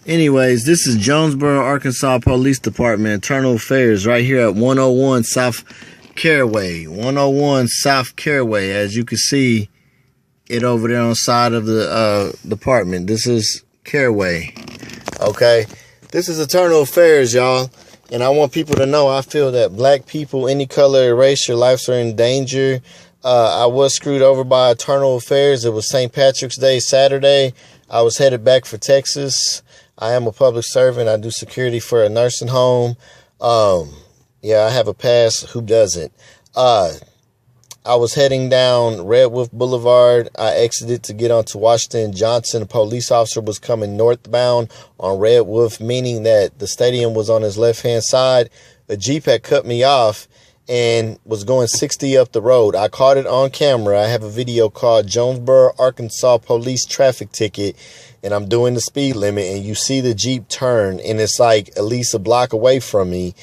Anyways, this is Jonesboro, Arkansas Police Department, Internal Affairs, right here at 101 South Caraway. 101 South Caraway. As you can see it over there on the side of the department. This is Caraway. Okay? This is Internal Affairs, y'all. And I want people to know I feel that black people, any color, race, your lives are in danger. I was screwed over by Internal Affairs. It was St. Patrick's Day, Saturday. I was headed back for Texas. I am a public servant. I do security for a nursing home. Yeah, I have a pass. Who doesn't? I was heading down Red Wolf Boulevard. I exited to get onto Washington Johnson. A police officer was coming northbound on Red Wolf, meaning that the stadium was on his left-hand side. A Jeep had cut me off and was going 60 up the road. I caught it on camera. I have a video called Jonesboro, Arkansas Police Traffic Ticket, and I'm doing the speed limit, and you see the Jeep turn, and it's like at least a block away from me.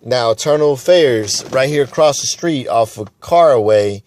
Now, Internal Affairs, right here across the street off of Caraway,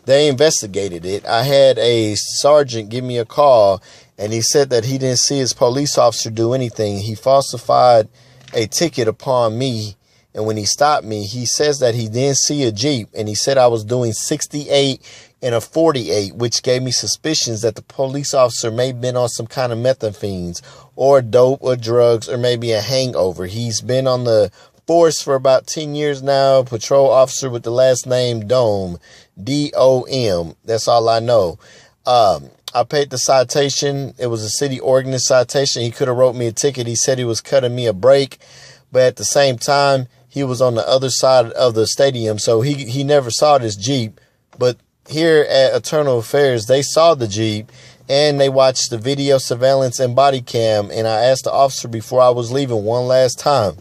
they investigated it. I had a sergeant give me a call, and he said that he didn't see his police officer do anything. He falsified a ticket upon me, and when he stopped me, he says that he didn't see a Jeep, and he said I was doing 68 and a 48, which gave me suspicions that the police officer may have been on some kind of methamphenes or dope or drugs or maybe a hangover. He's been on the force for about 10 years now. Patrol officer with the last name Dome, D-O-M. That's all I know. I paid the citation. It was a city ordinance citation. He could have wrote me a ticket. He said he was cutting me a break, but at the same time, he was on the other side of the stadium, so he never saw this Jeep. But here at Internal Affairs, they saw the Jeep, and they watched the video surveillance and body cam, and I asked the officer before I was leaving one last time.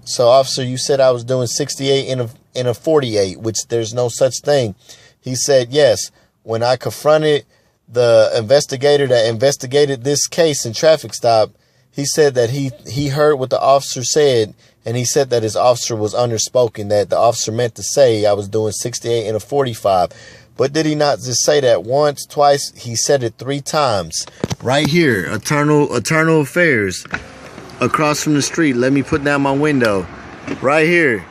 So, officer, you said I was doing 68 in a 48, which there's no such thing. He said, yes. When I confronted the investigator that investigated this case and traffic stop, he said that he heard what the officer said, and he said that his officer was underspoken, that the officer meant to say I was doing 68 in a 45. But did he not just say that once, twice? He said it 3 times. Right here, Internal Affairs. Across from the street. Let me put down my window. Right here.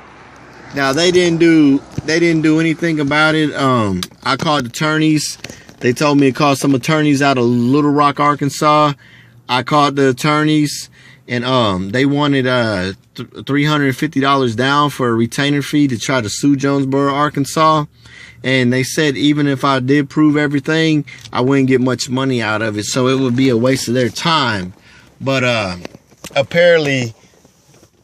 Now they didn't do anything about it. I called attorneys. They told me to call some attorneys out of Little Rock, Arkansas. I called the attorneys, and they wanted $350 down for a retainer fee to try to sue Jonesboro, Arkansas. And they said even if I did prove everything, I wouldn't get much money out of it, so it would be a waste of their time. But apparently,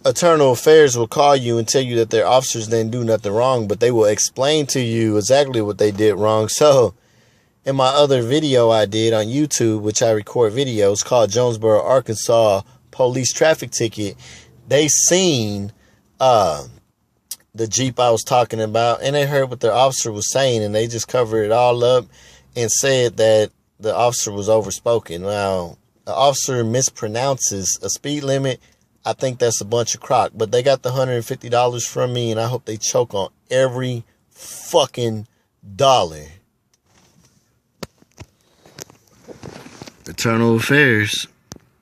Internal Affairs will call you and tell you that their officers didn't do nothing wrong, but they will explain to you exactly what they did wrong. So, in my other video I did on YouTube, which I record videos, called Jonesboro, Arkansas Police Traffic Ticket, they seen the Jeep I was talking about, and they heard what their officer was saying, and they just covered it all up and said that the officer was overspoken. Now, the officer mispronounces a speed limit. I think that's a bunch of crock. But they got the $150 from me, and I hope they choke on every fucking dollar. Internal Affairs.